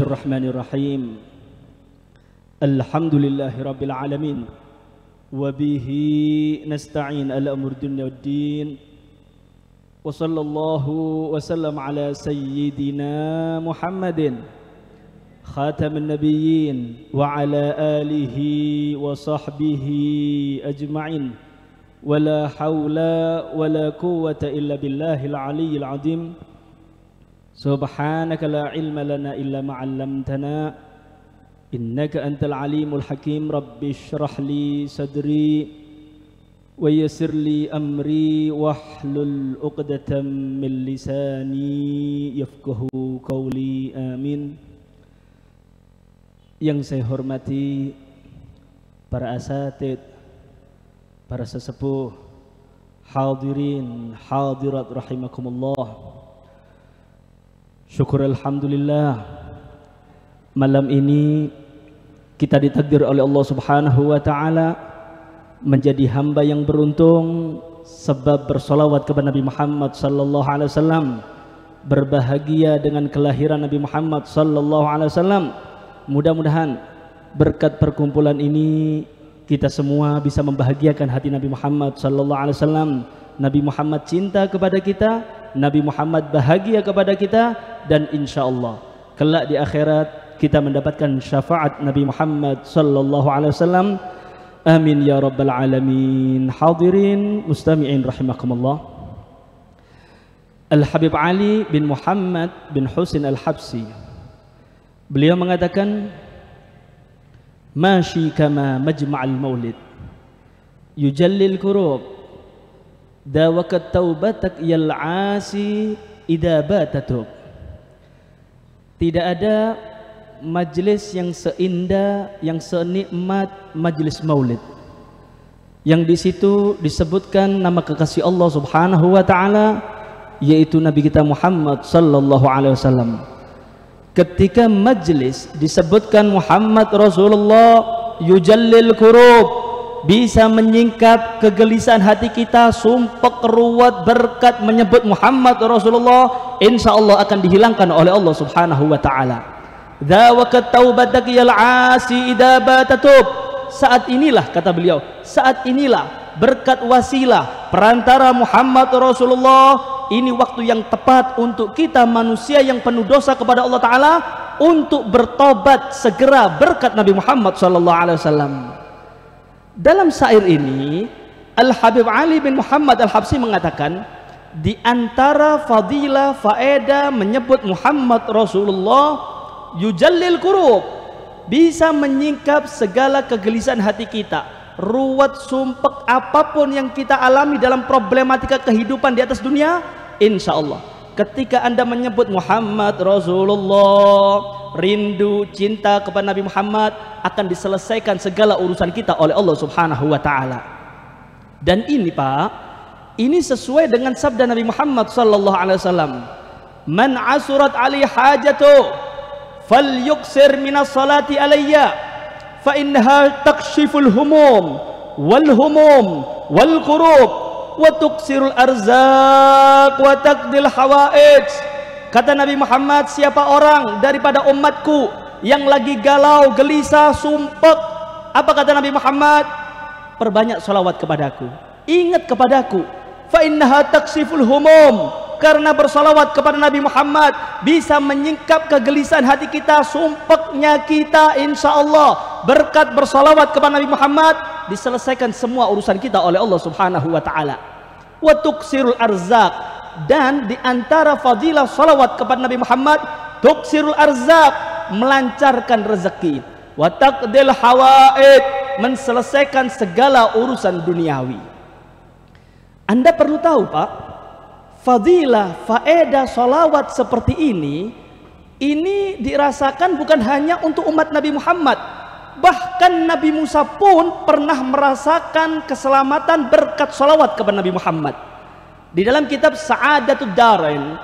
Bismillahirrahmanirrahim. Alhamdulillahi rabbil alamin. Wa bihi nasta'in ala umur dunya waddin. Wa sallallahu wa sallam ala sayyidina Muhammadin khatamin nabiyyin wa ala alihi wa sahbihi ajma'in. Wa la hawla wa la quwwata illa billahil aliyyil azim. Subhanaka la ilma lana illa ma 'allamtana innaka antal alimul hakim. Rabbi shrah li sadri wa yassir li amri wahlul 'uqdatam min lisani yafqahu qawli. Amin. Yang saya hormati para asatid, para sesepuh, hadirin hadirat rahimakumullah. Syukur alhamdulillah, malam ini kita ditakdir oleh Allah Subhanahu wa taala menjadi hamba yang beruntung sebab bersolawat kepada Nabi Muhammad sallallahu alaihi wasallam, berbahagia dengan kelahiran Nabi Muhammad sallallahu alaihi wasallam. Mudah-mudahan berkat perkumpulan ini kita semua bisa membahagiakan hati Nabi Muhammad sallallahu alaihi wasallam. Nabi Muhammad cinta kepada kita, Nabi Muhammad bahagia kepada kita, dan insya Allah kelak di akhirat kita mendapatkan syafaat Nabi Muhammad sallallahu alaihi wasallam. Amin ya rabbal alamin. Hadirin mustami'in rahimakumullah. Al-Habib Ali bin Muhammad bin Husin Al-Habsi, beliau mengatakan, mashi kama majma'al maulid yujallil kurub dawakat taubatak yal asi idza batatub. Tidak ada majlis yang seindah, yang senikmat majlis maulid yang di situ disebutkan nama kekasih Allah Subhanahu wa taala, yaitu Nabi kita Muhammad sallallahu alaihi wasallam. Ketika majlis disebutkan Muhammad Rasulullah, yujallil kurub, bisa menyingkap kegelisahan hati kita, sumpek ruwet berkat menyebut Muhammad Rasulullah, insya Allah akan dihilangkan oleh Allah Subhanahu wa taala. Dzawakat taubatak yal asi idza batatub. Saat inilah, kata beliau, saat inilah berkat wasilah perantara Muhammad Rasulullah, ini waktu yang tepat untuk kita manusia yang penuh dosa kepada Allah taala untuk bertobat segera berkat Nabi Muhammad sallallahu alaihi wasallam. Dalam syair ini Al-Habib Ali bin Muhammad Al-Habsi mengatakan, di antara fadilah faedah menyebut Muhammad Rasulullah, yujallil kurub, bisa menyingkap segala kegelisahan hati kita, ruwet sumpek apapun yang kita alami dalam problematika kehidupan di atas dunia. Insya Allah ketika Anda menyebut Muhammad Rasulullah, rindu cinta kepada Nabi Muhammad, akan diselesaikan segala urusan kita oleh Allah Subhanahu wa taala. Dan ini Pak, ini sesuai dengan sabda Nabi Muhammad sallallahu alaihi wasallam, man asurat ali hajatu falyuksir minas salati alayya fa innaha takshiful humum wal qurub wa tuksirul arzaq wa taqdil hawaij. Kata Nabi Muhammad, siapa orang daripada umatku yang lagi galau, gelisah, sumpek, apa kata Nabi Muhammad? Perbanyak salawat kepadaku, ingat kepadaku. Fa innaha taksiful humum, karena bersalawat kepada Nabi Muhammad bisa menyingkap kegelisahan hati kita, sumpeknya kita. Insya Allah berkat bersalawat kepada Nabi Muhammad diselesaikan semua urusan kita oleh Allah Subhanahu wa taala. Wa tuksirul arzaq, dan di antara fadilah salawat kepada Nabi Muhammad, tuksirul arzaq, melancarkan rezeki, wa taqdil hawaid, menselesaikan segala urusan duniawi. Anda perlu tahu Pak, fadilah faedah salawat seperti ini dirasakan bukan hanya untuk umat Nabi Muhammad, bahkan Nabi Musa pun pernah merasakan keselamatan berkat salawat kepada Nabi Muhammad. Di dalam kitab Sa'adatud Darain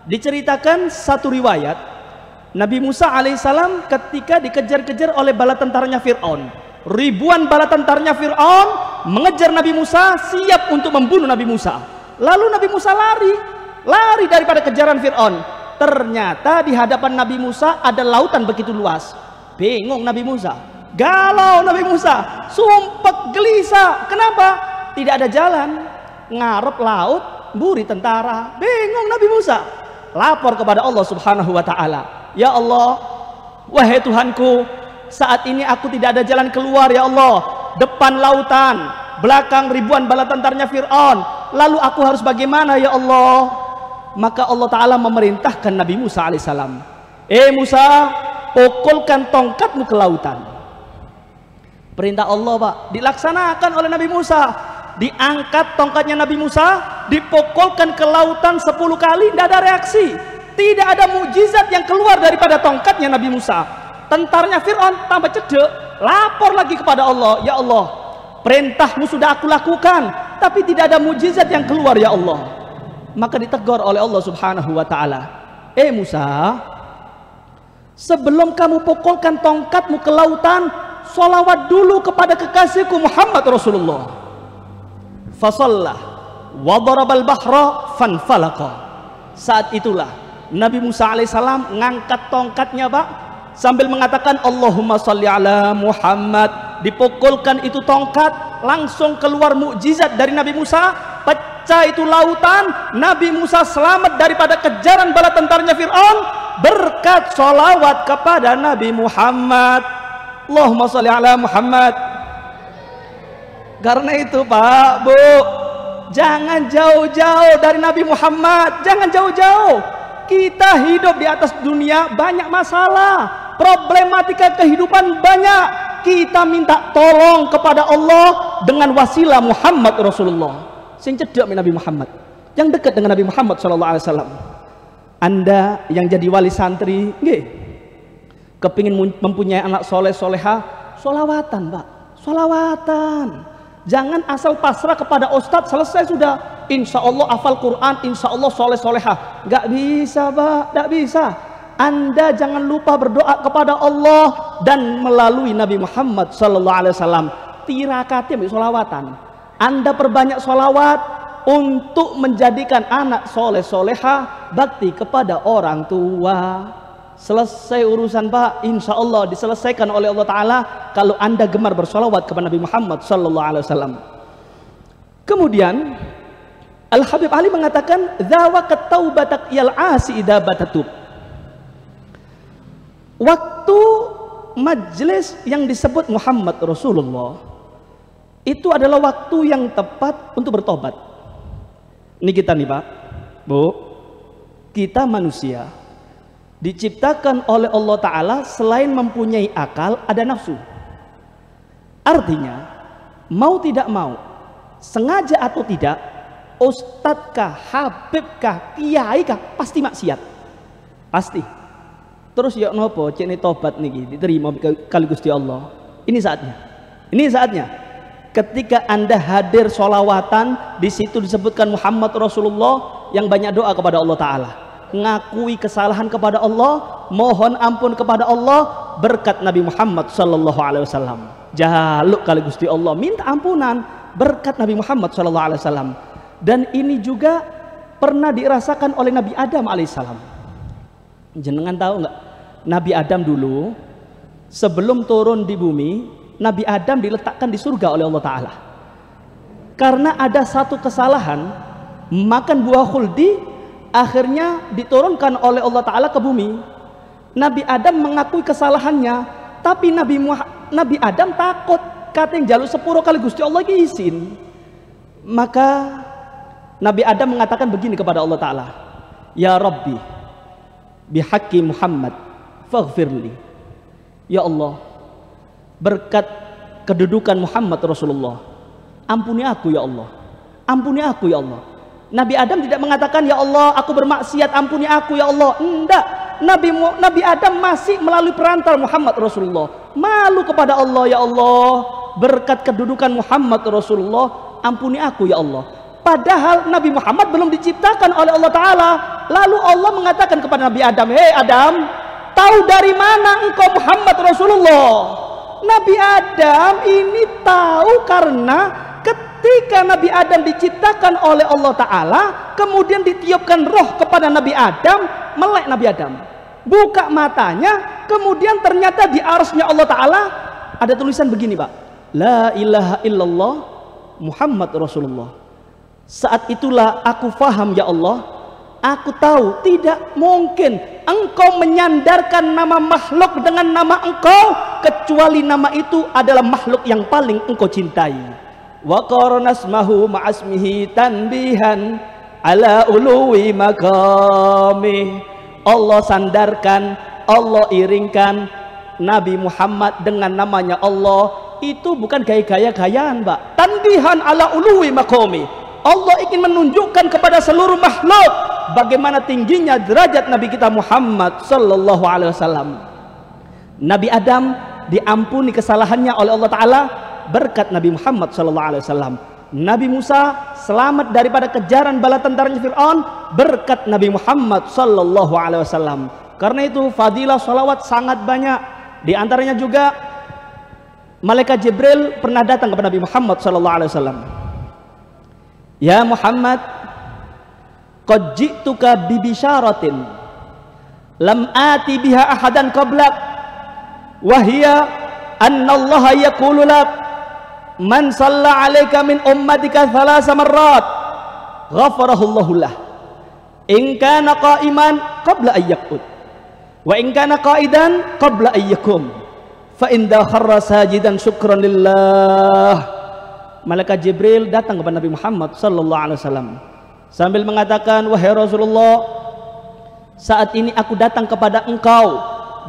diceritakan satu riwayat, Nabi Musa alaihissalam ketika dikejar-kejar oleh bala tentaranya Fir'aun, ribuan bala tentaranya Fir'aun mengejar Nabi Musa, siap untuk membunuh Nabi Musa. Lalu Nabi Musa lari daripada kejaran Fir'aun. Ternyata di hadapan Nabi Musa ada lautan begitu luas. Bingung Nabi Musa, galau Nabi Musa, sumpah gelisah. Kenapa? Tidak ada jalan, ngarep laut, buri tentara. Bingung Nabi Musa, lapor kepada Allah Subhanahu wa ta'ala. Ya Allah, wahai Tuhanku, saat ini aku tidak ada jalan keluar ya Allah. Depan lautan, belakang ribuan bala tentaranya Fir'aun. Lalu aku harus bagaimana ya Allah? Maka Allah Ta'ala memerintahkan Nabi Musa alaihissalam, Musa, pukulkan tongkatmu ke lautan. Perintah Allah Pak, dilaksanakan oleh Nabi Musa. Diangkat tongkatnya Nabi Musa, dipukulkan ke lautan 10 kali, tidak ada reaksi. Tidak ada mukjizat yang keluar daripada tongkatnya Nabi Musa. Tentaranya Fir'aun tambah cedek, lapor lagi kepada Allah, ya Allah, perintahmu sudah aku lakukan, tapi tidak ada mukjizat yang keluar ya Allah. Maka ditegur oleh Allah Subhanahu wa ta'ala, Musa, sebelum kamu pukulkan tongkatmu ke lautan, sholawat dulu kepada kekasihku Muhammad Rasulullah. Fasallah wa darabal bahra fanfalaqa. Saat itulah Nabi Musa alaihissalam ngangkat tongkatnya Pak, sambil mengatakan Allahumma sholli ala Muhammad. Dipukulkan itu tongkat, langsung keluar mukjizat dari Nabi Musa, pecah itu lautan. Nabi Musa selamat daripada kejaran bala tentaranya Fir'aun berkat sholawat kepada Nabi Muhammad. Allahumma sholli ala Muhammad. Karena itu Pak, Bu, jangan jauh-jauh dari Nabi Muhammad, jangan jauh-jauh. Kita hidup di atas dunia banyak masalah, problematika kehidupan banyak. Kita minta tolong kepada Allah dengan wasilah Muhammad Rasulullah. Sing cedek Nabi Muhammad, yang dekat dengan Nabi Muhammad SAW. Anda yang jadi wali santri, nggih, kepingin mempunyai anak soleh soleha, solawatan Pak, solawatan. Jangan asal pasrah kepada ustadz, selesai sudah, insya Allah hafal Quran, insya Allah soleh soleha. Nggak bisa Pak, nggak bisa. Anda jangan lupa berdoa kepada Allah dan melalui Nabi Muhammad SAW. Tirakatnya solawatan. Anda perbanyak solawat untuk menjadikan anak soleh soleha, bakti kepada orang tua. Selesai urusan Pak, insya Allah diselesaikan oleh Allah Ta'ala kalau Anda gemar bersolawat kepada Nabi Muhammad SAW. Kemudian Al Habib Ali mengatakan, "Dzawaqat taubatak yal asi idza batatub." Waktu majlis yang disebut Muhammad Rasulullah itu adalah waktu yang tepat untuk bertobat. Ini kita nih Pak, Bu, kita manusia diciptakan oleh Allah Ta'ala selain mempunyai akal, ada nafsu. Artinya, mau tidak mau, sengaja atau tidak, ustadzkah, habibkah, kiaikah, pasti maksiat. Pasti. Terus ya nopo cene tobat niki diterima kali Gusti Allah. Ini saatnya. Ini saatnya. Ketika Anda hadir sholawatan, di situ disebutkan Muhammad Rasulullah, yang banyak doa kepada Allah Ta'ala, ngakui kesalahan kepada Allah, mohon ampun kepada Allah berkat Nabi Muhammad SAW. Jaluk kali Gusti Allah, minta ampunan berkat Nabi Muhammad SAW. Dan ini juga pernah dirasakan oleh Nabi Adam alaihissalam. Jenengan tahu nggak? Nabi Adam dulu sebelum turun di bumi, Nabi Adam diletakkan di surga oleh Allah Ta'ala. Karena ada satu kesalahan, makan buah khuldi, akhirnya diturunkan oleh Allah Ta'ala ke bumi. Nabi Adam mengakui kesalahannya, tapi Nabi Adam takut, katanya jaluk sepuro kali Gusti Allah izin. Maka Nabi Adam mengatakan begini kepada Allah Ta'ala, "Ya Rabbi, bihaqqi Muhammad faghfirli." Ya Allah, berkat kedudukan Muhammad Rasulullah, ampuni aku ya Allah, ampuni aku ya Allah. Nabi Adam tidak mengatakan, "Ya Allah, aku bermaksiat, ampuni aku ya Allah." Enggak. Nabi Adam masih melalui perantara Muhammad Rasulullah malu kepada Allah, "Ya Allah, berkat kedudukan Muhammad Rasulullah, ampuni aku ya Allah." Padahal Nabi Muhammad belum diciptakan oleh Allah Ta'ala. Lalu Allah mengatakan kepada Nabi Adam, "Hei Adam, tahu dari mana engkau Muhammad Rasulullah?" Nabi Adam ini tahu karena ketika Nabi Adam diciptakan oleh Allah Ta'ala, kemudian ditiupkan roh kepada Nabi Adam, melek Nabi Adam. Buka matanya, kemudian ternyata di arsy-Nya Allah Ta'ala ada tulisan begini, Pak. La ilaha illallah Muhammad Rasulullah. Saat itulah aku faham, ya Allah, aku tahu tidak mungkin engkau menyandarkan nama makhluk dengan nama engkau, kecuali nama itu adalah makhluk yang paling engkau cintai. Wa qarana asmahu ma'asmihi tanbihan ala uluwi maqami. Allah sandarkan, Allah iringkan Nabi Muhammad dengan namanya Allah. Itu bukan gaya-gayaan, Pak. Tanbihan ala uluwi maqami. Allah ingin menunjukkan kepada seluruh makhluk bagaimana tingginya derajat Nabi kita Muhammad sallallahu alaihi wasallam. Nabi Adam diampuni kesalahannya oleh Allah Ta'ala berkat Nabi Muhammad sallallahu alaihi wasallam. Nabi Musa selamat daripada kejaran bala tentaranya Fir'aun berkat Nabi Muhammad sallallahu alaihi wasallam. Karena itu fadilah salawat sangat banyak. Di antaranya juga malaikat Jibril pernah datang kepada Nabi Muhammad sallallahu alaihi wasallam. Ya Muhammad, qad ji'tuka bi bisyaratin lam ati biha ahadan qablak wa hiya anna Allah yaqulu lak man shalla 'alaika min ummatika thalatha marrat ghafarahu Allah lah in kana qa'iman qabla an yaqud wa in kana qa'idan qabla an yakum fa in dakharra sajidan syukran lillah. Malaikat Jibril datang kepada Nabi Muhammad sallallahu alaihi wasallam sambil mengatakan, wahai Rasulullah, saat ini aku datang kepada engkau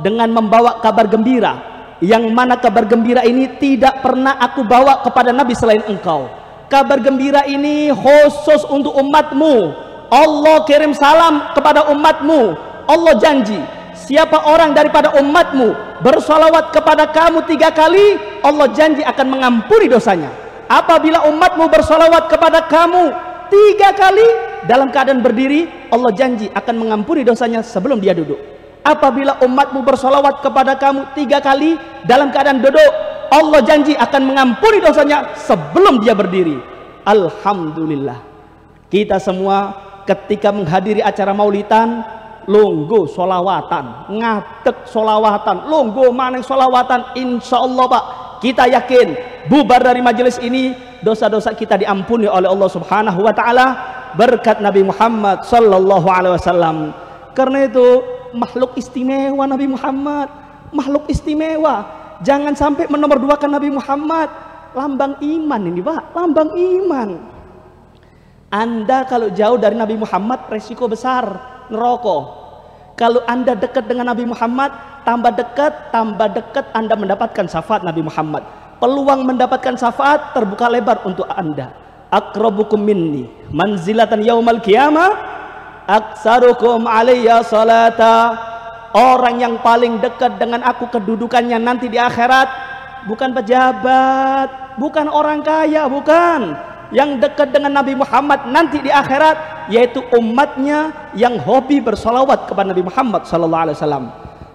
dengan membawa kabar gembira, yang mana kabar gembira ini tidak pernah aku bawa kepada Nabi selain engkau. Kabar gembira ini khusus untuk umatmu. Allah kirim salam kepada umatmu. Allah janji, siapa orang daripada umatmu bersolawat kepada kamu 3 kali, Allah janji akan mengampuni dosanya. Apabila umatmu bersolawat kepada kamu 3 kali dalam keadaan berdiri, Allah janji akan mengampuni dosanya sebelum dia duduk. Apabila umatmu bersolawat kepada kamu 3 kali dalam keadaan duduk, Allah janji akan mengampuni dosanya sebelum dia berdiri. Alhamdulillah, kita semua ketika menghadiri acara maulidan lungguh solawatan, ngadeg solawatan, lungguh maneng solawatan. Insya Allah, Pak, kita yakin bubar dari majelis ini dosa-dosa kita diampuni oleh Allah Subhanahu wa taala berkat Nabi Muhammad sallallahu alaihi wasallam. Karena itu makhluk istimewa Nabi Muhammad, makhluk istimewa. Jangan sampai menomorduakan Nabi Muhammad. Lambang iman ini, Pak, lambang iman. Anda kalau jauh dari Nabi Muhammad resiko besar neraka. Kalau Anda dekat dengan Nabi Muhammad, tambah dekat Anda mendapatkan syafaat Nabi Muhammad. Peluang mendapatkan syafaat terbuka lebar untuk Anda. Aqrabukum minni manzilatan yaumal qiyamah aksarukum alayya salata. Orang yang paling dekat dengan aku kedudukannya nanti di akhirat bukan pejabat, bukan orang kaya, bukan. Yang dekat dengan Nabi Muhammad nanti di akhirat yaitu umatnya yang hobi bersolawat kepada Nabi Muhammad sallallahu alaihi wasallam.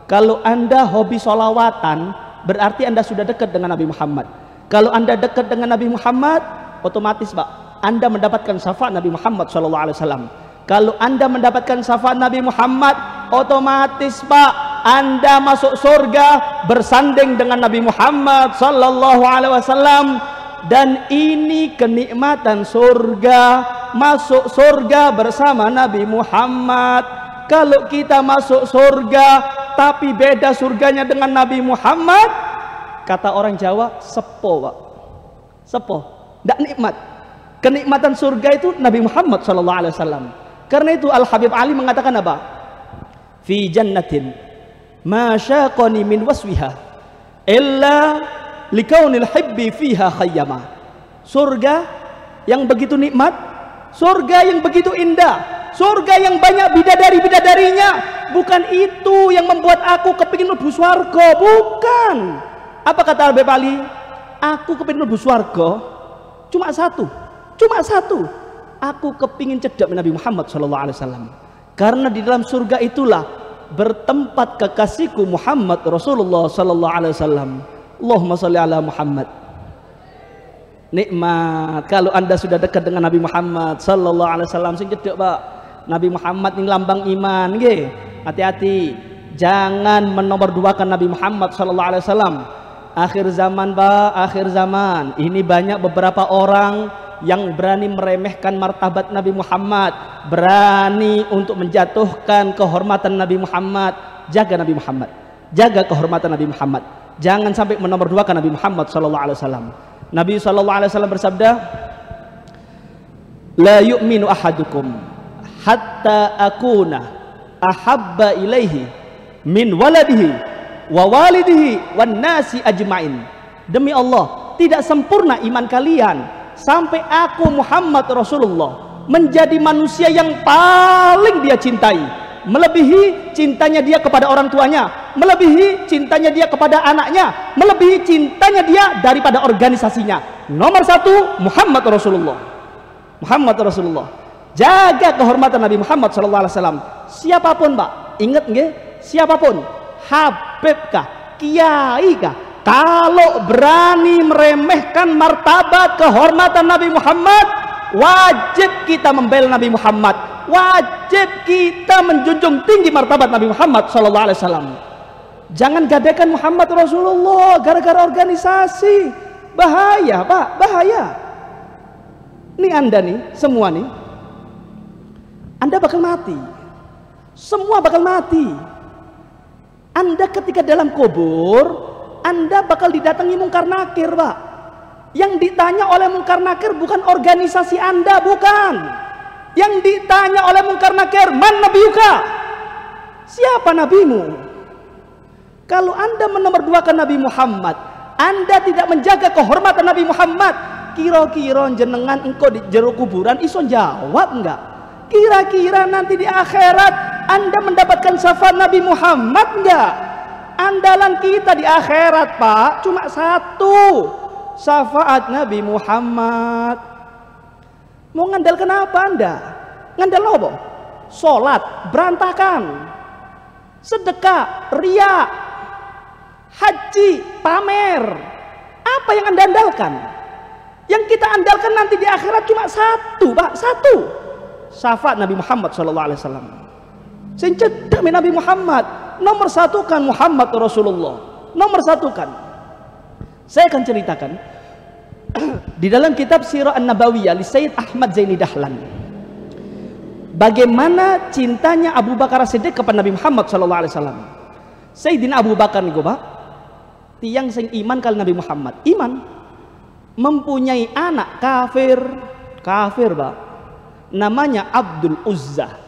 Kalau Anda hobi solawatan, berarti Anda sudah dekat dengan Nabi Muhammad. Kalau Anda dekat dengan Nabi Muhammad, otomatis, Pak, Anda mendapatkan syafaat Nabi Muhammad sallallahu alaihi wasallam. Kalau Anda mendapatkan syafaat Nabi Muhammad, otomatis, Pak, Anda masuk surga bersanding dengan Nabi Muhammad sallallahu alaihi wasallam. Dan ini kenikmatan surga, masuk surga bersama Nabi Muhammad. Kalau kita masuk surga tapi beda surganya dengan Nabi Muhammad, kata orang Jawa, sepo, Pak, sepo, tidak nikmat. Kenikmatan surga itu Nabi Muhammad SAW. Karena itu Al Habib Ali mengatakan apa? Fi jannatin ma syaqani min waswiha illa likaunil hibbi fiha khayyama. Surga yang begitu nikmat, surga yang begitu indah, surga yang banyak bidadari-bidadarinya, bukan itu yang membuat aku kepingin mlebu swarga, bukan. Apa kata Habib Ali? Aku kepingin mlebu swarga cuma satu. Aku kepingin cedhak Nabi Muhammad SAW. Karena di dalam surga itulah bertempat kekasihku Muhammad Rasulullah SAW. Allahumma sholli ala Muhammad. Nikmat kalau Anda sudah dekat dengan Nabi Muhammad sallallahu alaihi wasallam. Sing cedek, Pak, Nabi Muhammad ini lambang iman nggih. Hati-hati, jangan menomorduakan Nabi Muhammad sallallahu alaihi wasallam. Akhir zaman, Pak, akhir zaman. Ini banyak beberapa orang yang berani meremehkan martabat Nabi Muhammad, berani untuk menjatuhkan kehormatan Nabi Muhammad. Jaga Nabi Muhammad, jaga kehormatan Nabi Muhammad. Jangan sampai menomorduakan Nabi Muhammad sallallahu alaihi wasallam. Nabi sallallahu alaihi wasallam bersabda, "La yu'minu ahadukum hatta akuna ahabba ilaihi min waladihi wa walidihi wan nasi ajmain." Demi Allah, tidak sempurna iman kalian sampai aku Muhammad Rasulullah menjadi manusia yang paling dia cintai, melebihi cintanya dia kepada orang tuanya, melebihi cintanya dia kepada anaknya, melebihi cintanya dia daripada organisasinya. Nomor satu, Muhammad Rasulullah. Muhammad Rasulullah. Jaga kehormatan Nabi Muhammad SAW. Siapapun, Pak, ingat nggih? Siapapun, Habib kah, kiai kah, kalau berani meremehkan martabat kehormatan Nabi Muhammad, wajib kita membela Nabi Muhammad, wajib kita menjunjung tinggi martabat Nabi Muhammad SAW. Jangan gadaikan Muhammad Rasulullah gara-gara organisasi. Bahaya, Pak, bahaya. Ini Anda nih, semua nih, Anda bakal mati. Semua bakal mati. Anda ketika dalam kubur, Anda bakal didatangi mungkar nakir, Pak. Yang ditanya oleh mungkar nakir bukan organisasi Anda, bukan. Yang ditanya oleh mungkar nakir, man nabiyuka? Siapa nabimu? Kalau Anda menomorduakan Nabi Muhammad, Anda tidak menjaga kehormatan Nabi Muhammad, kira-kira jenengan engkau di jero kuburan iso jawab enggak? Kira-kira nanti di akhirat Anda mendapatkan syafaat Nabi Muhammad enggak? Andalan kita di akhirat, Pak, cuma satu, syafaat Nabi Muhammad. Mau ngandalkan apa Anda? Ngandal apa? Sholat berantakan, sedekah riya, haji pamer. Apa yang Anda andalkan? Yang kita andalkan nanti di akhirat cuma satu, Pak, satu, syafaat Nabi Muhammad SAW. Sing cedek Nabi Muhammad, nomor satu kan Muhammad Rasulullah, nomor satu kan. Saya akan ceritakan di dalam kitab Sirah An-Nabawiyah li Sayyid Ahmad Zaini Dahlan, bagaimana cintanya Abu Bakar Siddiq kepada Nabi Muhammad SAW. Sayyidina Abu Bakar nih, Pak, tiang sing iman kali Nabi Muhammad, iman, mempunyai anak kafir, Pak, namanya Abdul Uzza.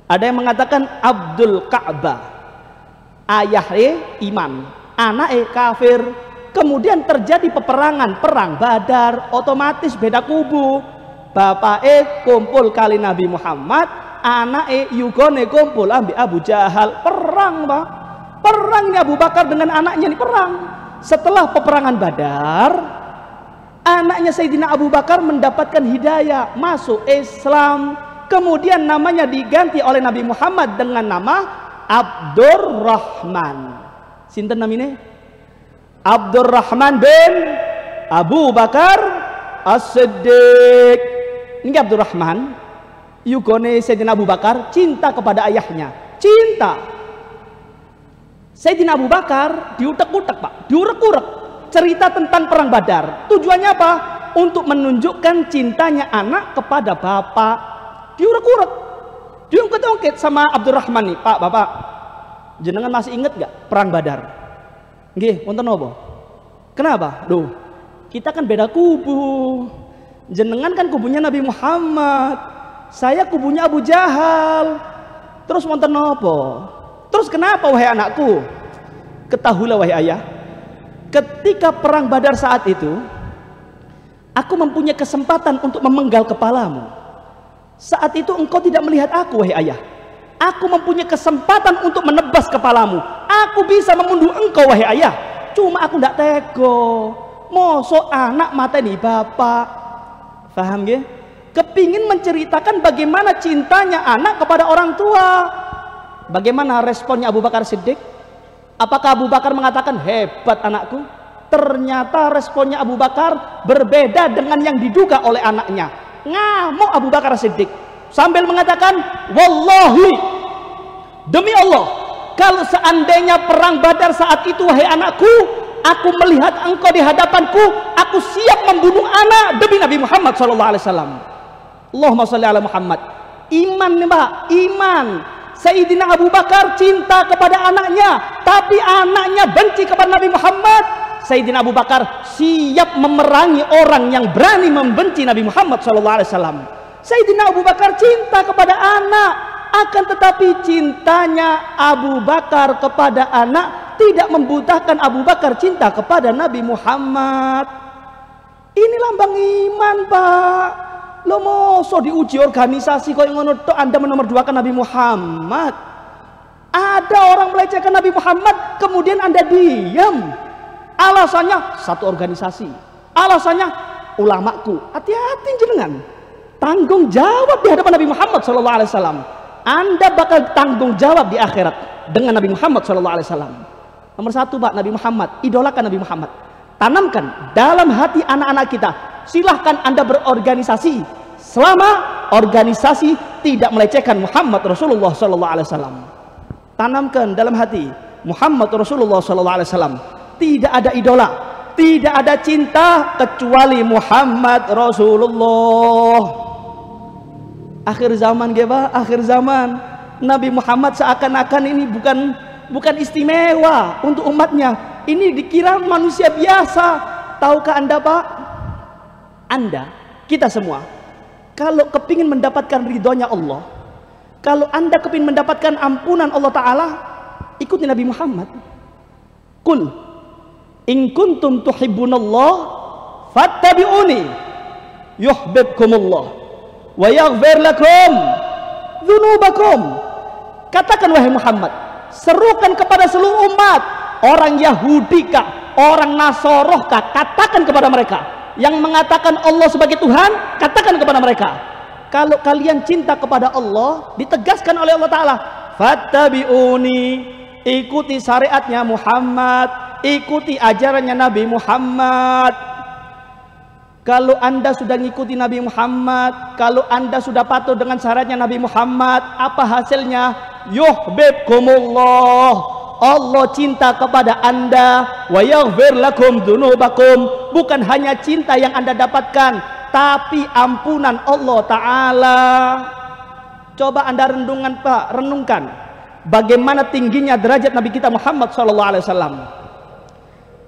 Ada yang mengatakan Abdul Ka'bah. Ayahnya iman, anaknya kafir. Kemudian terjadi peperangan, perang Badar, otomatis beda kubu. Bapaknya kumpul kali Nabi Muhammad, anaknya yugone kumpul ambil Abu Jahal. Perang, Pak. Perang ini Abu Bakar dengan anaknya ini perang. Setelah peperangan Badar, anaknya Sayyidina Abu Bakar mendapatkan hidayah, masuk Islam. Kemudian namanya diganti oleh Nabi Muhammad dengan nama Abdurrahman. Sinten namanya? Abdurrahman bin Abu Bakar As-Siddiq. Ini Abdurrahman, yugone Sayyidina Abu Bakar, cinta kepada ayahnya, cinta. Sayyidina Abu Bakar diutek-utek, Pak, diurek-urek, cerita tentang perang Badar. Tujuannya apa? Untuk menunjukkan cintanya anak kepada bapak. Diurek-urek, diungkit-ungkit sama Abdurrahman nih, Pak, Bapak, jenengan masih inget gak perang Badar? Nggih, wonten napa? Kenapa? Duh, kita kan beda kubu. Jenengan kan kubunya Nabi Muhammad, saya kubunya Abu Jahal. Terus wonten napa? Terus kenapa wahai anakku? Ketahuilah wahai ayah, ketika perang Badar saat itu, aku mempunyai kesempatan untuk memenggal kepalamu. Saat itu engkau tidak melihat aku, wahai ayah. Aku mempunyai kesempatan untuk menebas kepalamu. Aku bisa membunuh engkau, wahai ayah. Cuma aku tidak tego. Mosok anak mateni bapak. Paham ya? Kepingin menceritakan bagaimana cintanya anak kepada orang tua. Bagaimana responnya Abu Bakar Siddiq? Apakah Abu Bakar mengatakan hebat anakku? Ternyata responnya Abu Bakar berbeda dengan yang diduga oleh anaknya. Ngamuk Abu Bakar Siddiq. sambil mengatakan, wallahi, demi Allah, kalau seandainya perang Badar saat itu, wahai anakku, aku melihat engkau di hadapanku, aku siap membunuh anak demi Nabi Muhammad SAW. Allahumma sholli ala Muhammad. Iman nih Mbak, iman. Sayyidina Abu Bakar cinta kepada anaknya, tapi anaknya benci kepada Nabi Muhammad. Sayyidina Abu Bakar siap memerangi orang yang berani membenci Nabi Muhammad SAW. Sayyidina Abu Bakar cinta kepada anak, akan tetapi cintanya Abu Bakar kepada anak tidak membutahkan Abu Bakar cinta kepada Nabi Muhammad. Ini lambang iman, Pak. Lo moso diuji organisasi kok ngono tok Anda menomorduakan Nabi Muhammad. Ada orang melecehkan Nabi Muhammad, kemudian Anda diam. Alasannya satu organisasi, alasannya ulamaku. Hati-hati jenengan. Tanggung jawab di hadapan Nabi Muhammad SAW. Anda bakal tanggung jawab di akhirat dengan Nabi Muhammad SAW. Nomor satu, Pak, Nabi Muhammad. Idolakan Nabi Muhammad. Tanamkan dalam hati anak-anak kita. Silahkan Anda berorganisasi selama organisasi tidak melecehkan Muhammad Rasulullah SAW. Tanamkan dalam hati Muhammad Rasulullah SAW. Tidak ada idola, tidak ada cinta kecuali Muhammad Rasulullah. Akhir zaman, Pak, akhir zaman. Nabi Muhammad seakan-akan ini bukan istimewa untuk umatnya. Ini dikira manusia biasa. Tahukah Anda, Pak? Anda, kita semua, kalau kepingin mendapatkan ridhonya Allah, kalau Anda kepingin mendapatkan ampunan Allah Ta'ala, ikuti Nabi Muhammad. Qul in kuntum tuhibbunallah fattabi'uni yuhibbukumullah wa yaghfir lakum dzunubakum. Katakan wahai Muhammad, serukan kepada seluruh umat, orang Yahudi kah, orang Nasoroh kah, katakan kepada mereka. Yang mengatakan Allah sebagai Tuhan, katakan kepada mereka, kalau kalian cinta kepada Allah, ditegaskan oleh Allah Ta'ala, fattabi'uni, ikuti syariatnya Muhammad, ikuti ajarannya Nabi Muhammad. Kalau Anda sudah ngikuti Nabi Muhammad, kalau Anda sudah patuh dengan syariatnya Nabi Muhammad, apa hasilnya? Yuhibbukumullah, Allah cinta kepada Anda, wa yaghfir lakum dzunubakum. Bukan hanya cinta yang Anda dapatkan, tapi ampunan Allah Ta'ala. Coba Anda renungkan bagaimana tingginya derajat Nabi kita Muhammad SAW.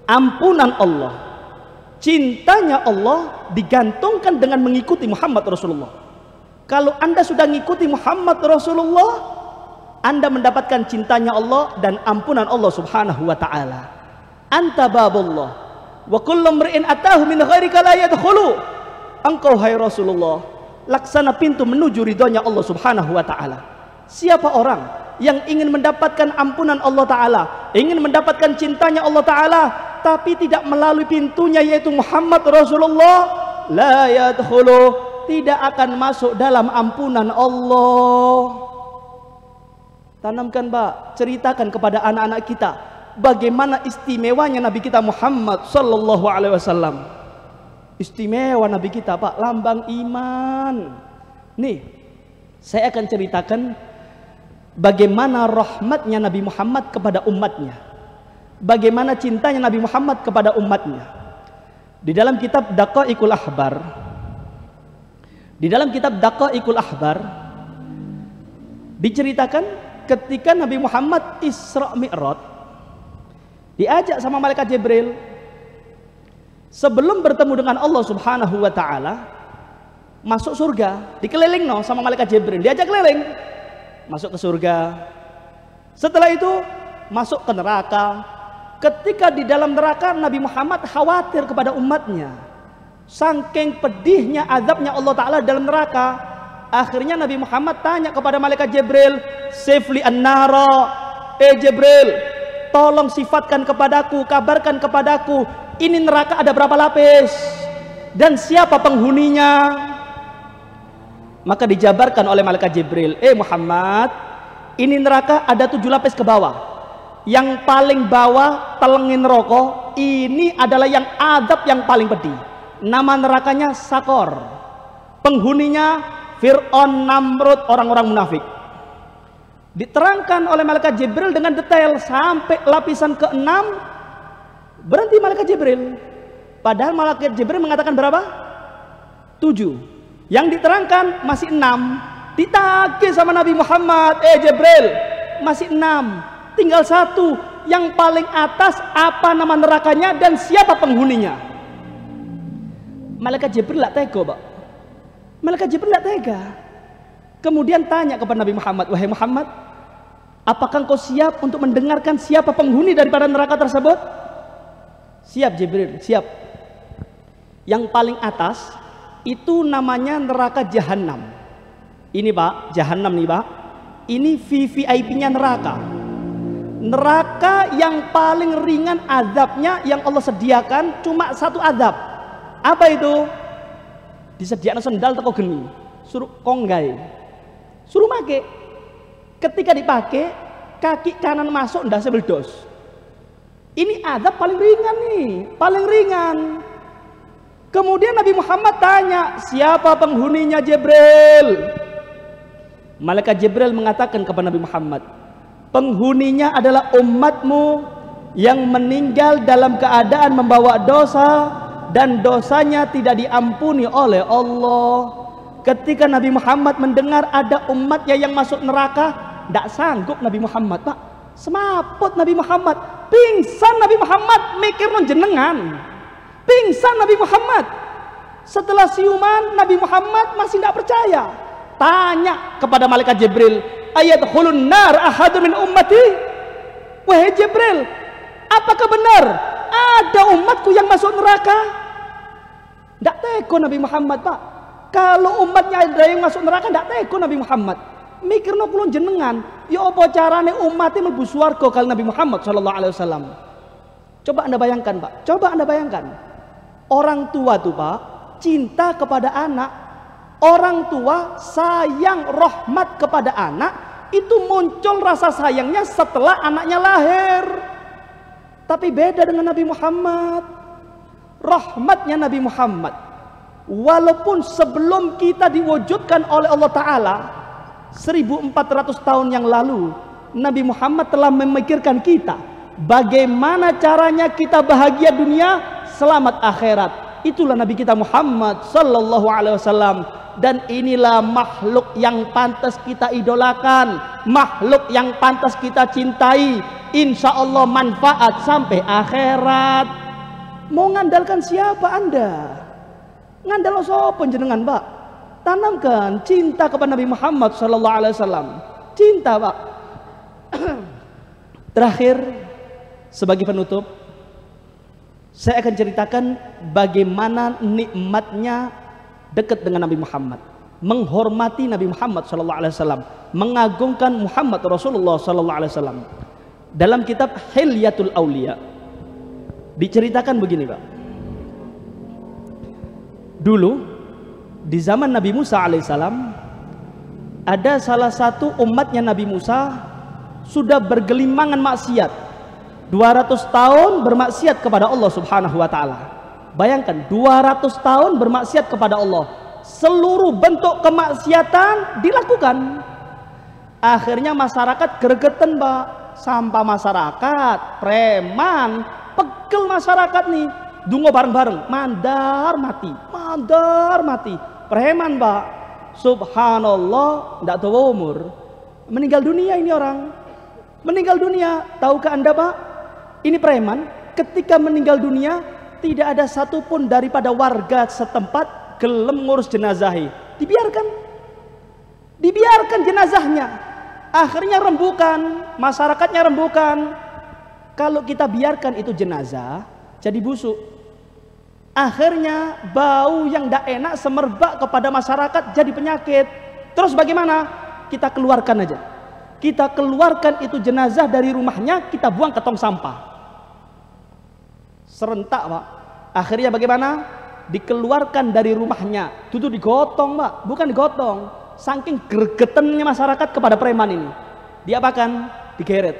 Ampunan Allah, cintanya Allah digantungkan dengan mengikuti Muhammad Rasulullah. Kalau Anda sudah mengikuti Muhammad Rasulullah, Anda mendapatkan cintanya Allah dan ampunan Allah Subhanahu wa Ta'ala. Anta babullah wa kullu mri'in atahu min ghairika la yadkhulu. Engkau hai Rasulullah, laksana pintu menuju ridhonya Allah Subhanahu wa Ta'ala. Siapa orang yang ingin mendapatkan ampunan Allah Ta'ala, ingin mendapatkan cintanya Allah Ta'ala, tapi tidak melalui pintunya yaitu Muhammad Rasulullah, la yadkhulu, tidak akan masuk dalam ampunan Allah. Tanamkan, Pak, ceritakan kepada anak-anak kita bagaimana istimewanya Nabi kita Muhammad sallallahu alaihi wasallam. Istimewa Nabi kita, Pak, lambang iman. Nih, saya akan ceritakan bagaimana rahmatnya Nabi Muhammad kepada umatnya, bagaimana cintanya Nabi Muhammad kepada umatnya. Di dalam kitab Daqaiqul Ahbar, diceritakan ketika Nabi Muhammad Isra Mi'raj diajak sama malaikat Jibril sebelum bertemu dengan Allah Subhanahu wa Ta'ala, masuk surga, dikeliling sama malaikat Jibril, diajak keliling masuk ke surga. Setelah itu masuk ke neraka. Ketika di dalam neraka, Nabi Muhammad khawatir kepada umatnya, saking pedihnya azabnya Allah Ta'ala dalam neraka. Akhirnya Nabi Muhammad tanya kepada malaikat Jibril, sifli an-nara, Jibril, tolong sifatkan kepadaku, kabarkan kepadaku, ini neraka ada berapa lapis dan siapa penghuninya. Maka dijabarkan oleh malaikat Jibril, Muhammad, ini neraka ada 7 lapis ke bawah. Yang paling bawah telengin rokok, ini adalah yang azab yang paling pedih. Nama nerakanya Sakor, penghuninya Fir'aun, Namrud, orang-orang munafik. Diterangkan oleh malaikat Jibril dengan detail sampai lapisan ke-6, berhenti malaikat Jibril. Padahal malaikat Jibril mengatakan berapa? 7. Yang diterangkan masih 6. Ditagih sama Nabi Muhammad, Jibril, masih 6, tinggal 1. Yang paling atas apa nama nerakanya dan siapa penghuninya? Malaikat Jibril tidak tega, Pak. Malaikat Jibril tidak tega. Kemudian tanya kepada Nabi Muhammad, wahai Muhammad, apakah engkau siap untuk mendengarkan siapa penghuni daripada neraka tersebut? Siap Jibril, siap. Yang paling atas itu namanya neraka Jahannam. Ini Pak, Jahannam nih Pak. Ini VVIP-nya neraka. Neraka yang paling ringan azabnya yang Allah sediakan cuma 1 azab. Apa itu? Disediakan sendal teko geni, suruh konggai, suruh make. Ketika dipakai, kaki kanan masuk ndak sebeldos. Ini azab paling ringan nih, paling ringan. Kemudian Nabi Muhammad tanya, siapa penghuninya Jibril? Malaikat Jibril mengatakan kepada Nabi Muhammad, penghuninya adalah umatmu yang meninggal dalam keadaan membawa dosa dan dosanya tidak diampuni oleh Allah. Ketika Nabi Muhammad mendengar ada umatnya yang masuk neraka, tidak sanggup Nabi Muhammad, Pak. Semaput Nabi Muhammad, pingsan Nabi Muhammad, mikir non jenengan. Pingsan Nabi Muhammad. Setelah siuman, Nabi Muhammad masih tidak percaya. Tanya kepada malaikat Jibril, ayadkhulun nar ahadun min ummati? Wahai Jibril, apakah benar ada umatku yang masuk neraka? Tidak tega Nabi Muhammad, Pak. Kalau umatnya ada yang masuk neraka, tidak tega Nabi Muhammad. Mikir no kulon jenengan, ya apa carane umatnya mlebu swarga kalau Nabi Muhammad SAW. Coba Anda bayangkan, Pak. Coba Anda bayangkan. Orang tua tuh, Pak, cinta kepada anak. Orang tua sayang, rahmat kepada anak, itu muncul rasa sayangnya setelah anaknya lahir. Tapi beda dengan Nabi Muhammad. Rahmatnya Nabi Muhammad, walaupun sebelum kita diwujudkan oleh Allah Ta'ala 1400 tahun yang lalu, Nabi Muhammad telah memikirkan kita bagaimana caranya kita bahagia dunia, selamat akhirat. Itulah Nabi kita Muhammad Sallallahu Alaihi Wasallam. Dan inilah makhluk yang pantas kita idolakan, makhluk yang pantas kita cintai. Insya Allah manfaat sampai akhirat. Mau ngandalkan siapa Anda? Ngandal sapa jenengan, Pak? Tanamkan cinta kepada Nabi Muhammad Sallallahu Alaihi Wasallam. Cinta, Pak. Terakhir, sebagai penutup, saya akan ceritakan bagaimana nikmatnya dekat dengan Nabi Muhammad, menghormati Nabi Muhammad SAW, mengagungkan Muhammad Rasulullah SAW. Dalam kitab Hilyatul Aulia diceritakan begini, Pak. Dulu di zaman Nabi Musa alaihissalam, ada salah satu umatnya Nabi Musa sudah bergelimangan maksiat, 200 tahun bermaksiat kepada Allah Subhanahu wa Ta'ala. Bayangkan, 200 tahun bermaksiat kepada Allah, seluruh bentuk kemaksiatan dilakukan. Akhirnya masyarakat gregetan, Pak. Sampah masyarakat, preman, pegel masyarakat nih, dungo bareng-bareng, mandar mati. Preman, Pak. Subhanallah, tidak tahu umur, meninggal dunia ini orang. Meninggal dunia, tahukah Anda, Pak? Ini preman, ketika meninggal dunia, tidak ada satupun daripada warga setempat gelem ngurus jenazahi. Dibiarkan jenazahnya. Akhirnya rembukan, masyarakatnya rembukan. Kalau kita biarkan itu jenazah, jadi busuk. Akhirnya bau yang tidak enak semerbak kepada masyarakat, jadi penyakit. Terus bagaimana? Kita keluarkan aja. Kita keluarkan itu jenazah dari rumahnya, kita buang ke tong sampah. Serentak, Pak. Akhirnya bagaimana? Dikeluarkan dari rumahnya. Itu digotong, Pak. Bukan digotong. Saking gregetannya masyarakat kepada preman ini, diapakan? Digeret.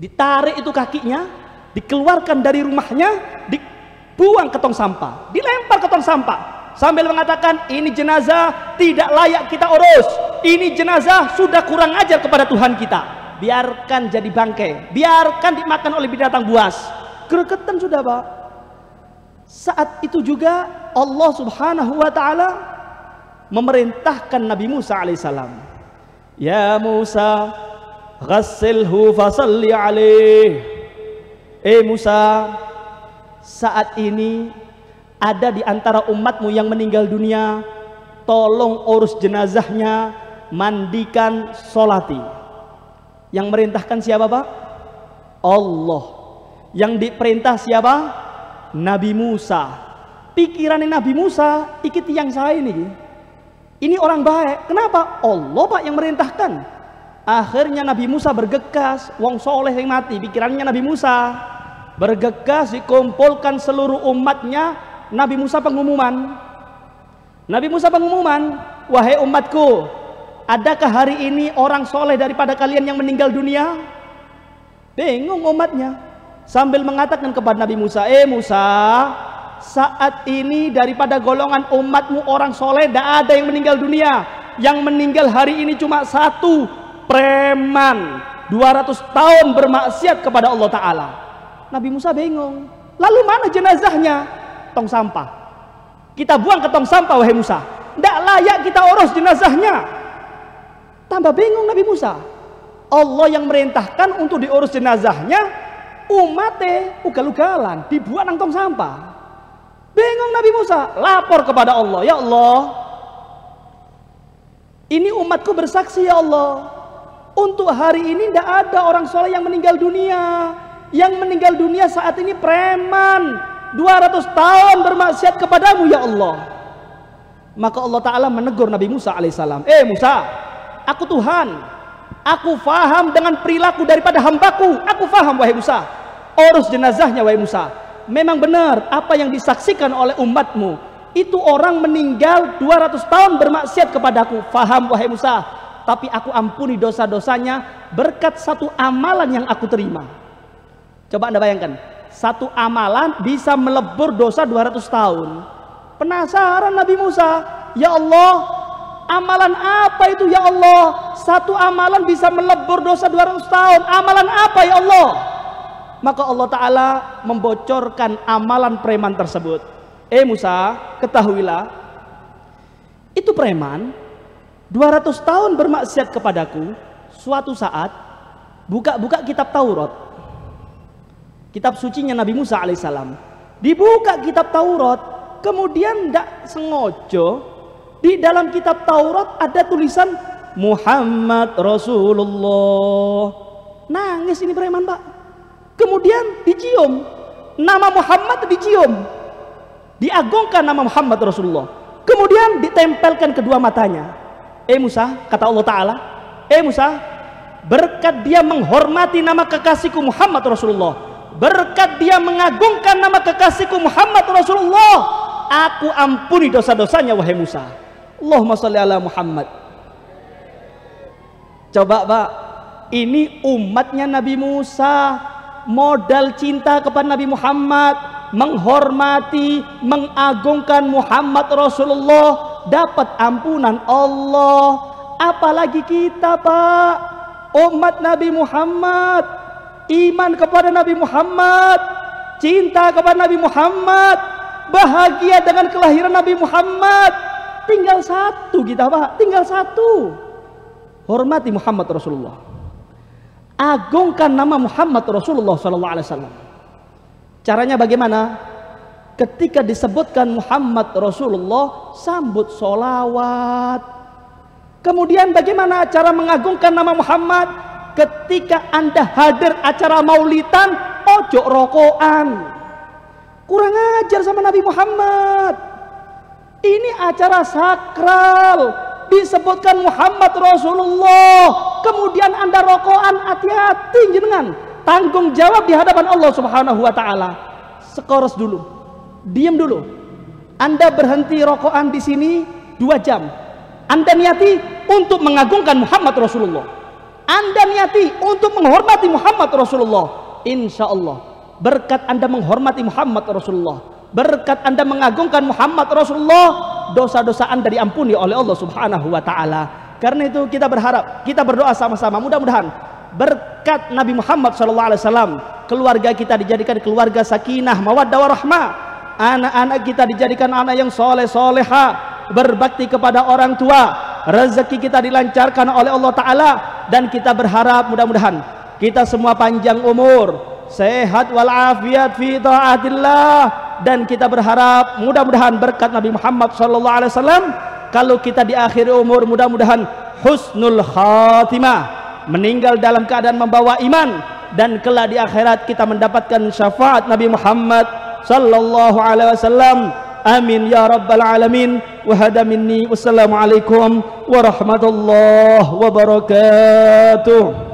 Ditarik itu kakinya, dikeluarkan dari rumahnya, dibuang ke tong sampah, dilempar ke tong sampah. sambil mengatakan, ini jenazah tidak layak kita urus, ini jenazah sudah kurang ajar kepada Tuhan kita, biarkan jadi bangkai, biarkan dimakan oleh binatang buas. Gregetan sudah Pak. Saat itu juga Allah subhanahu wa ta'ala memerintahkan Nabi Musa alaihissalam, ya Musa ghassilhu fasalli alaih. Musa, saat ini ada di antara umatmu yang meninggal dunia, tolong urus jenazahnya, mandikan, sholati. Yang merintahkan siapa Pak? Allah. Yang diperintah siapa? Nabi Musa. Pikirannya Nabi Musa ikut yang saya ini orang baik. Kenapa? Allah Pak yang merintahkan. Akhirnya Nabi Musa bergegas, wong soleh yang mati. Pikirannya Nabi Musa bergegas, dikumpulkan seluruh umatnya. Nabi Musa pengumuman, wahai umatku, adakah hari ini orang soleh daripada kalian yang meninggal dunia? Bingung umatnya, sambil mengatakan kepada Nabi Musa, Musa, saat ini daripada golongan umatmu orang soleh tidak ada yang meninggal dunia. Yang meninggal hari ini cuma satu, preman 200 tahun bermaksiat kepada Allah Ta'ala. Nabi Musa bingung, lalu mana jenazahnya? Tong sampah, kita buang ke tong sampah wahai Musa, tidak layak kita urus jenazahnya. Tambah bingung Nabi Musa, Allah yang merintahkan untuk diurus jenazahnya, umatnya ugal-ugalan dibuang nang tong sampah. Bingung Nabi Musa, lapor kepada Allah, ya Allah, ini umatku bersaksi ya Allah, untuk hari ini tidak ada orang soleh yang meninggal dunia. Yang meninggal dunia saat ini preman 200 tahun bermaksiat kepadamu ya Allah. Maka Allah Ta'ala menegur Nabi Musa alaihissalam, Musa, aku Tuhan, aku faham dengan perilaku daripada hambaku, aku faham wahai Musa, urus jenazahnya wahai Musa. Memang benar apa yang disaksikan oleh umatmu, itu orang meninggal 200 tahun bermaksiat kepadaku, faham wahai Musa. Tapi aku ampuni dosa-dosanya berkat satu amalan yang aku terima. Coba Anda bayangkan, satu amalan bisa melebur dosa 200 tahun. Penasaran Nabi Musa, ya Allah, amalan apa itu ya Allah? Satu amalan bisa melebur dosa 200 tahun. Amalan apa ya Allah? Maka Allah Ta'ala membocorkan amalan preman tersebut. Musa, ketahuilah, itu preman 200 tahun bermaksiat kepadaku. Suatu saat buka-buka kitab Taurat, kitab sucinya Nabi Musa alaihissalam, dibuka kitab Taurat, kemudian tidak sengaja di dalam kitab Taurat ada tulisan Muhammad Rasulullah. Nangis ini preman Pak. Kemudian dicium nama Muhammad, dicium, diagungkan nama Muhammad Rasulullah, kemudian ditempelkan kedua matanya. Musa, kata Allah Ta'ala, Musa, berkat dia menghormati nama kekasihku Muhammad Rasulullah, berkat dia mengagungkan nama kekasihku Muhammad Rasulullah, aku ampuni dosa-dosanya wahai Musa. Allahumma sholli ala Muhammad. Coba Pak, ini umatnya Nabi Musa, modal cinta kepada Nabi Muhammad, menghormati, mengagungkan Muhammad Rasulullah, dapat ampunan Allah. Apalagi kita Pak, umat Nabi Muhammad, iman kepada Nabi Muhammad, cinta kepada Nabi Muhammad, bahagia dengan kelahiran Nabi Muhammad. Tinggal satu kita Pak, tinggal satu, hormati Muhammad Rasulullah, agungkan nama Muhammad Rasulullah SAW. Caranya bagaimana? Ketika disebutkan Muhammad Rasulullah, sambut sholawat. Kemudian bagaimana cara mengagungkan nama Muhammad? Ketika Anda hadir acara maulidan, ojo rokokan. Kurang ajar sama Nabi Muhammad. Ini acara sakral, disebutkan Muhammad Rasulullah, kemudian Anda rokokan, hati-hati jenengan. Tanggung jawab di hadapan Allah Subhanahu wa Ta'ala. Sekoros dulu, diam dulu. Anda berhenti rokokan di sini 2 jam. Anda niati untuk mengagungkan Muhammad Rasulullah, Anda niati untuk menghormati Muhammad Rasulullah. Insya Allah berkat Anda menghormati Muhammad Rasulullah, berkat Anda mengagungkan Muhammad Rasulullah, dosa-dosa Anda diampuni oleh Allah Subhanahu wa taala. Karena itu kita berharap, kita berdoa sama-sama, mudah-mudahan berkat Nabi Muhammad SAW, keluarga kita dijadikan keluarga sakinah, mawaddah warahmah, anak-anak kita dijadikan anak yang soleh soleha, berbakti kepada orang tua, rezeki kita dilancarkan oleh Allah Ta'ala, dan kita berharap mudah-mudahan kita semua panjang umur, sehat walafiat fi ta'atillah, dan kita berharap mudah-mudahan berkat Nabi Muhammad SAW, kalau kita di akhir umur mudah-mudahan husnul khatimah, meninggal dalam keadaan membawa iman, dan kelak di akhirat kita mendapatkan syafaat Nabi Muhammad sallallahu alaihi wasallam. Amin ya rabbal alamin. Wa hada minni, wassalamu alaikum warahmatullahi wabarakatuh.